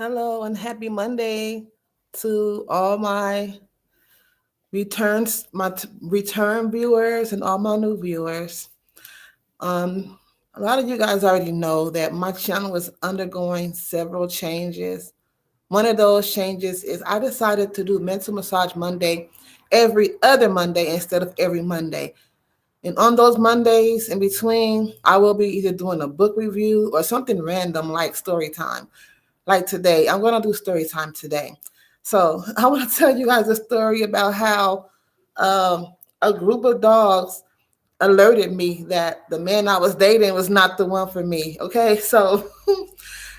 Hello and happy Monday to all my return viewers and all my new viewers. Um, a lot of you guys already know that my channel is undergoing several changes. One of those changes is I decided to do Mental Massage Monday every other Monday instead of every Monday. And on those Mondays in between, I will be either doing a book review or something random like story time. Like today, I'm going to do story time today. So I want to tell you guys a story about how a group of dogs alerted me that the man I was dating was not the one for me. Okay, so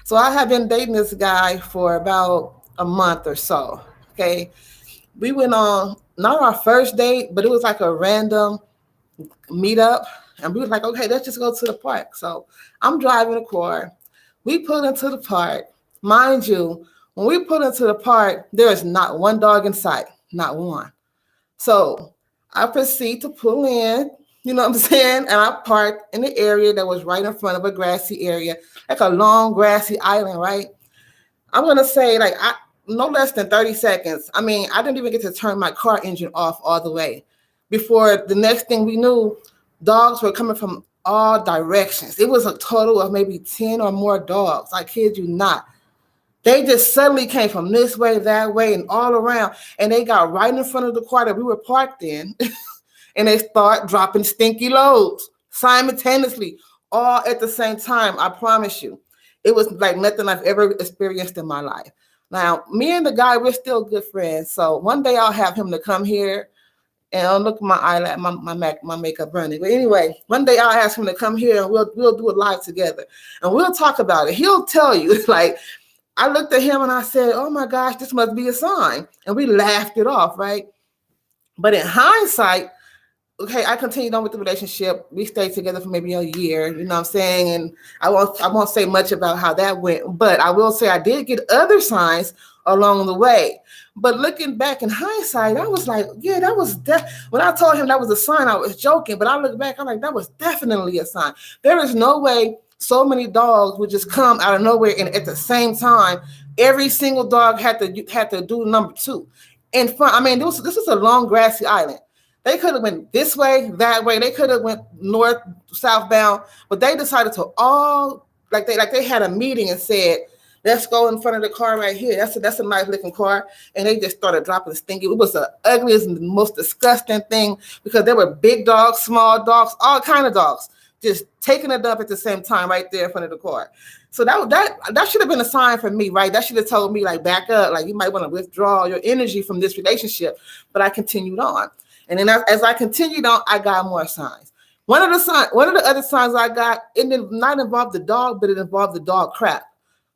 so I have been dating this guy for about a month or so. Okay, we went on not our first date, but it was like a random meetup, and we was like, okay, let's just go to the park. So I'm driving a car. We pulled into the park. Mind you, when we pulled into the park, there is not one dog in sight, not one. So I proceed to pull in, you know what I'm saying? And I parked in the area that was right in front of a grassy area, like a long grassy island, right? I'm gonna say like no less than 30 seconds. I mean, I didn't even get to turn my car engine off all the way. Before the next thing we knew, dogs were coming from all directions. It was a total of maybe 10 or more dogs. I kid you not. They just suddenly came from this way, that way, and all around. And they got right in front of the car that we were parked in. And they start dropping stinky loads simultaneously, all at the same time. I promise you. It was like nothing I've ever experienced in my life. Now, me and the guy, we're still good friends. So one day I'll have him to come here and I'll look at my eyelid, my makeup running. But anyway, one day I'll ask him to come here and we'll do it live together. And we'll talk about it. He'll tell you, like, I looked at him and I said, oh my gosh, this must be a sign. And we laughed it off, right? But in hindsight, okay, I continued on with the relationship. We stayed together for maybe a year, you know what I'm saying? And I won't say much about how that went, but I will say I did get other signs along the way. But looking back in hindsight, I was like, yeah, that was when I told him that was a sign, I was joking. But I look back, I'm like, that was definitely a sign. There is no way so many dogs would just come out of nowhere and at the same time, every single dog had to do number two. In front, I mean, this was a long grassy island. They could have went this way, that way. They could have went north, southbound, but they decided to all like they had a meeting and said, "Let's go in front of the car right here. That's a nice looking car." And they just started dropping stinky. It was the ugliest and the most disgusting thing because there were big dogs, small dogs, all kind of dogs, just taking it up at the same time right there in front of the car. So that should have been a sign for me, right? That should have told me like back up, like you might want to withdraw your energy from this relationship. But I continued on. And then as I continued on, I got more signs. One of the other signs I got, it did not involve the dog, but it involved the dog crap.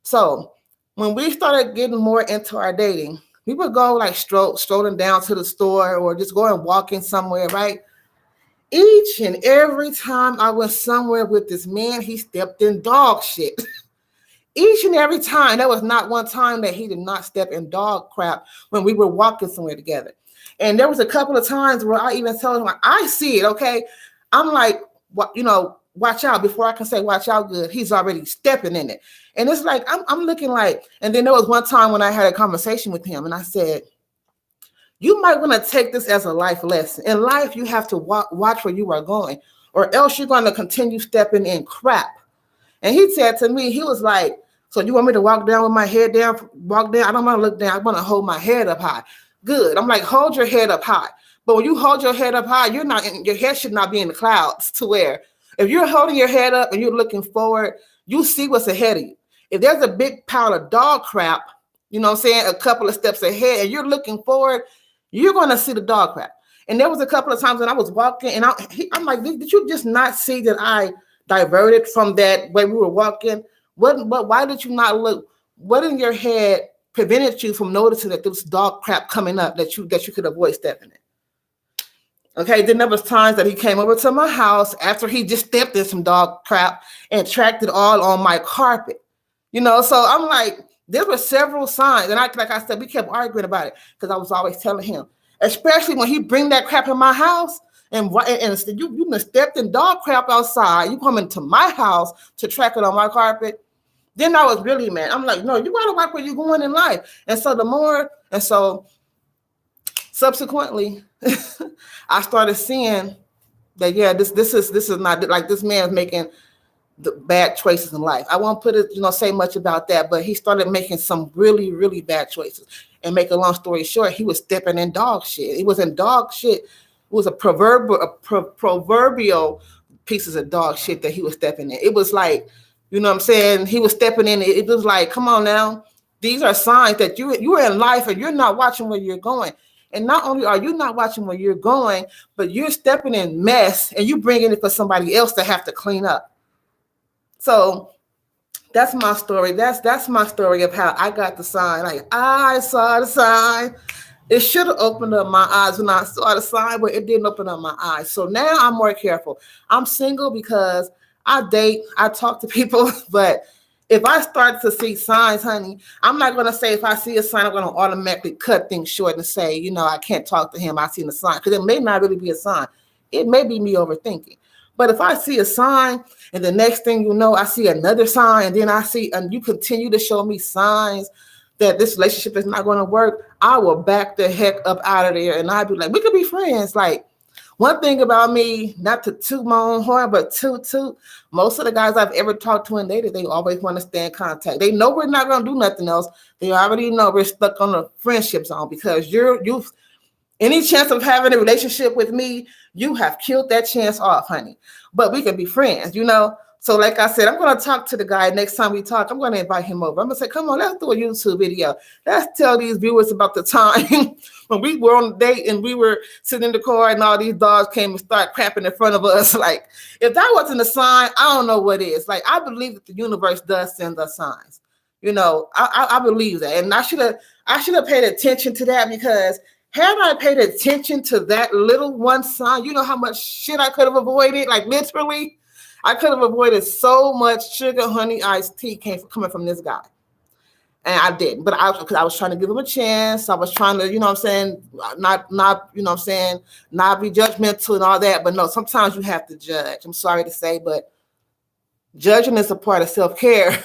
So when we started getting more into our dating, we would go like strolling down to the store or just going walking somewhere, right? Each and every time I went somewhere with this man, he stepped in dog shit. Each and every time, there was not one time that he did not step in dog crap when we were walking somewhere together. And there was a couple of times where I even told him, like, I see it, okay? I'm like, what, watch out. Before I can say watch out good, he's already stepping in it. And it's like, I'm looking like, and then there was one time when I had a conversation with him and I said, you might want to take this as a life lesson. In life, you have to watch where you are going, or else you're going to continue stepping in crap. And he said to me, he was like, so you want me to walk down with my head down, walk down? I don't want to look down. I want to hold my head up high. Good. I'm like, hold your head up high. But when you hold your head up high, your head should not be in the clouds to where if you're holding your head up and you're looking forward, you see what's ahead of you. If there's a big pile of dog crap, you know what I'm saying, a couple of steps ahead and you're looking forward, you're going to see the dog crap. And there was a couple of times when I was walking and I'm like, did you just not see that I diverted from that way we were walking? Why did you not look? What in your head prevented you from noticing that there was dog crap coming up that you could avoid stepping in? Okay, then there was times that he came over to my house after he just stepped in some dog crap and tracked it all on my carpet. So I'm like, there were several signs, and like I said, we kept arguing about it because I was always telling him, especially when he bring that crap in my house. And you stepped in dog crap outside. You come into my house to track it on my carpet. Then I was really mad. I'm like, no, you gotta watch where you're going in life. And so subsequently, I started seeing that this is not like this man is making the bad choices in life. I won't say much about that, but he started making some really, really bad choices. And make a long story short, he was stepping in dog shit. He was in dog shit. It was a proverbial pieces of dog shit that he was stepping in. It was like, you know what I'm saying? He was stepping in. It was like, come on now. These are signs that you're in life and you're not watching where you're going. And not only are you not watching where you're going, but you're stepping in mess and you bringing it for somebody else to have to clean up. So that's my story. That's my story of how I got the sign. Like, I saw the sign. It should have opened up my eyes when I saw the sign, but it didn't open up my eyes. So now I'm more careful. I'm single because I date, I talk to people, but if I start to see signs, honey, I'm not going to say if I see a sign, I'm going to automatically cut things short and say, I can't talk to him. I seen a sign, because it may not really be a sign. It may be me overthinking. But if I see a sign and the next thing you know, I see another sign, and then and you continue to show me signs that this relationship is not going to work, I will back the heck up out of there. And I'd be like, we could be friends. Like, one thing about me, not to toot my own horn, but toot, most of the guys I've ever talked to and dated, they always want to stay in contact. They know we're not going to do nothing else. They already know we're stuck on a friendship zone, because you've any chance of having a relationship with me, you have killed that chance off, honey. But we can be friends, So like I said, I'm going to talk to the guy next time we talk. I'm going to invite him over. I'm going to say, come on, let's do a YouTube video. Let's tell these viewers about the time when we were on a date and we were sitting in the car and all these dogs came and started crapping in front of us. Like, if that wasn't a sign, I don't know what is. Like, I believe that the universe does send us signs. I believe that. And I should have paid attention to that, because had I paid attention to that little one sign, you know how much shit I could have avoided? Like, literally, I could have avoided so much sugar, honey, iced tea coming from this guy. And I didn't. But because I was trying to give him a chance. I was trying to, not be judgmental and all that. But no, sometimes you have to judge. I'm sorry to say, but judging is a part of self-care.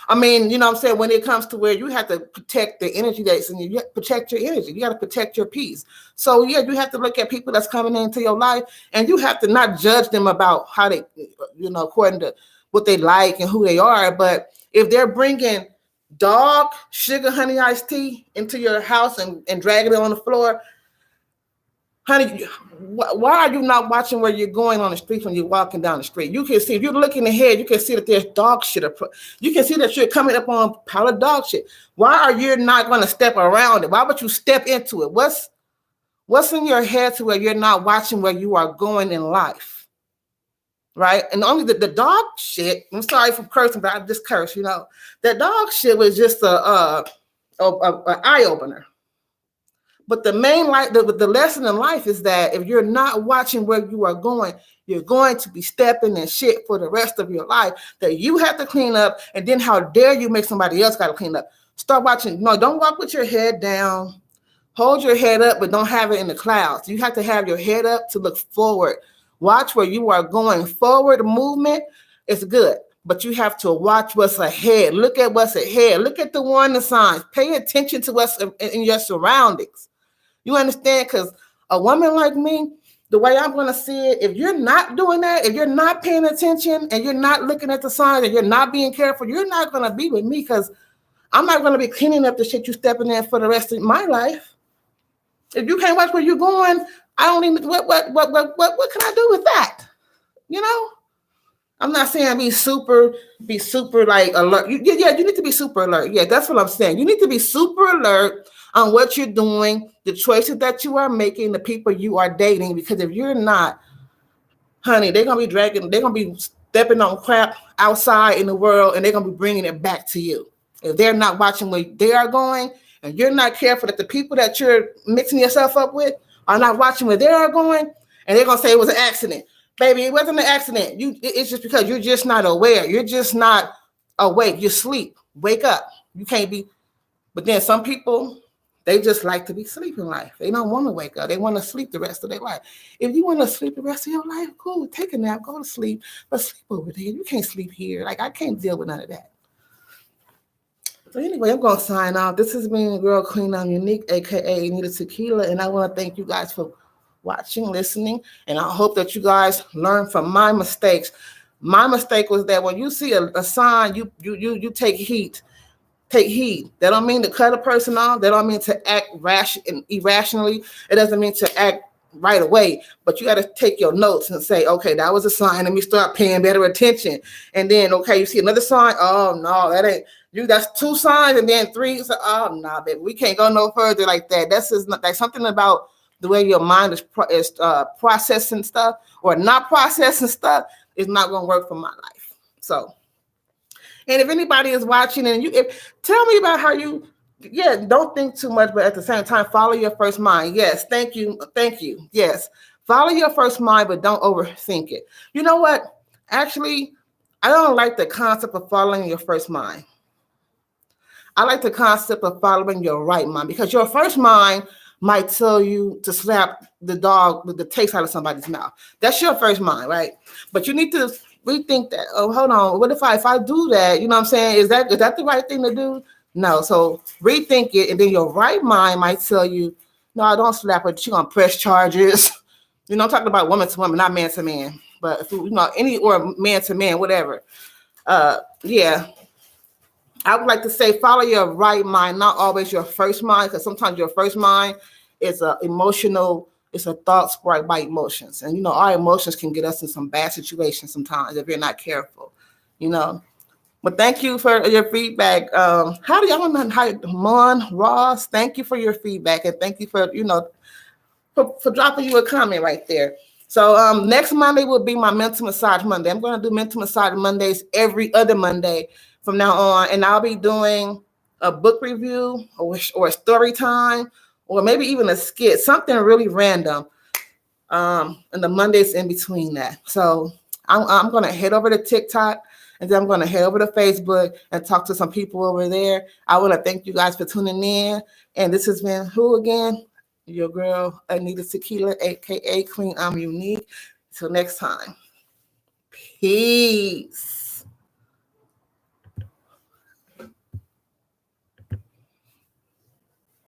I mean, when it comes to where you have to protect the energy that's in you, you have to protect your energy. You got to protect your peace. So yeah, you have to look at people that's coming into your life, and you have to not judge them about how they, according to what they like and who they are. But if they're bringing dog, sugar, honey, iced tea into your house and dragging it on the floor, honey, why are you not watching where you're going on the street when you're walking down the street? You can see, if you're looking ahead, you can see that there's dog shit. You can see that you're coming up on a pile of dog shit. Why are you not going to step around it? Why would you step into it? What's in your head to where you're not watching where you are going in life? Right? And only the dog shit, I'm sorry for cursing, but I just curse, That dog shit was just a eye-opener. But the main the lesson in life is that if you're not watching where you are going, you're going to be stepping in shit for the rest of your life that you have to clean up. And then how dare you make somebody else got to clean up? Start watching. No, don't walk with your head down. Hold your head up, but don't have it in the clouds. You have to have your head up to look forward. Watch where you are going. Forward movement is good, but you have to watch what's ahead. Look at what's ahead. Look at the warning signs. Pay attention to what's in your surroundings. You understand? Because a woman like me, the way I'm going to see it, if you're not doing that, if you're not paying attention and you're not looking at the signs and you're not being careful, you're not going to be with me, because I'm not going to be cleaning up the shit you stepping in for the rest of my life. If you can't watch where you're going, I don't even, what can I do with that? I'm not saying be super like alert. You need to be super alert. Yeah, that's what I'm saying. You need to be super alert on what you're doing, the choices that you are making, the people you are dating. Because if you're not, honey, they're going to be stepping on crap outside in the world, and they're going to be bringing it back to you. If they're not watching where they are going, and you're not careful, that the people that you're mixing yourself up with are not watching where they are going, and they're going to say it was an accident. Baby, it wasn't an accident. It's just because you're just not aware. You're just not awake. You sleep. Wake up. You can't be. But then some people, they just like to be sleeping life. They don't want to wake up. They want to sleep the rest of their life. If you want to sleep the rest of your life, cool. Take a nap. Go to sleep. But sleep over there. You can't sleep here. Like, I can't deal with none of that. So anyway, I'm gonna sign off. This has been Girl Queen I'm Unique, aka Anita Tequila, and I want to thank you guys for watching, listening, and I hope that you guys learn from my mistakes. My mistake was that when you see a sign, you take heat. Take heed. That don't mean to cut a person off. That don't mean to act irrationally. It doesn't mean to act right away. But you got to take your notes and say, okay, that was a sign. Let me start paying better attention. And then, okay, you see another sign. Oh no, that ain't you. That's two signs, and then three. So, oh no, nah, baby, we can't go no further like that. That's just not, like something about the way your mind is processing stuff or not processing stuff is not going to work for my life. So. And if anybody is watching and tell me about how you, don't think too much, but at the same time, follow your first mind. Yes, thank you. Thank you. Yes, follow your first mind, but don't overthink it. You know what? Actually, I don't like the concept of following your first mind. I like the concept of following your right mind because your first mind might tell you to slap the dog with the taste out of somebody's mouth. That's your first mind, right? But you need to rethink that. Oh, hold on. What if I do that? You know what I'm saying? Is that the right thing to do? No. So rethink it, and then your right mind might tell you, no, don't slap her. She's gonna press charges. You know, I'm talking about woman to woman, not man to man. But if any or man to man, whatever. Yeah. I would like to say follow your right mind, not always your first mind, because sometimes your first mind is it's a thought sparked by emotions. And our emotions can get us in some bad situations sometimes if you're not careful, But thank you for your feedback. How do y'all know Mon Ross? Thank you for your feedback, and thank you for for dropping you a comment right there. So next Monday will be my mental massage Monday. I'm going to do mental massage Mondays every other Monday from now on, and I'll be doing a book review or a story time, or maybe even a skit, something really random. And the Mondays in between that. So I'm going to head over to TikTok, and then I'm going to head over to Facebook and talk to some people over there. I want to thank you guys for tuning in. And this has been who again? Your girl, Anita Tequila, aka Queen I'm Unique. Till next time. Peace.